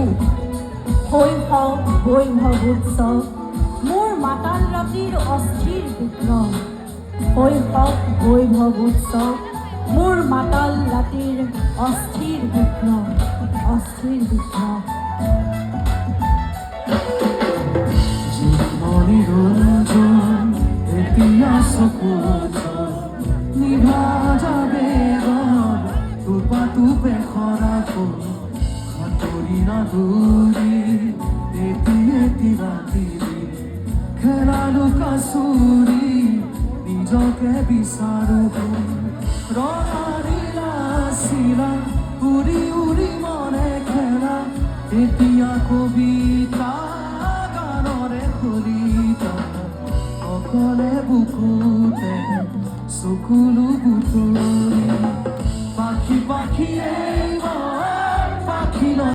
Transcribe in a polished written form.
বুকুত বৈভৱ উৎসৱ মোৰ মাতাল ৰাতিৰ অস্থিৰ বিক্ৰম বৈভৱ উৎসৱ মোৰ মাতাল ৰাতিৰ অস্থিৰ বিক্ৰম মনোৰঞ্জন এতিয়া চকুত নিভা যাবে তোপা তোপে খৰাব খাতৰি নাদুৰি এটি ৰাতি খেলালো কাচুৰি নিজকে বিচাৰো ৰঙা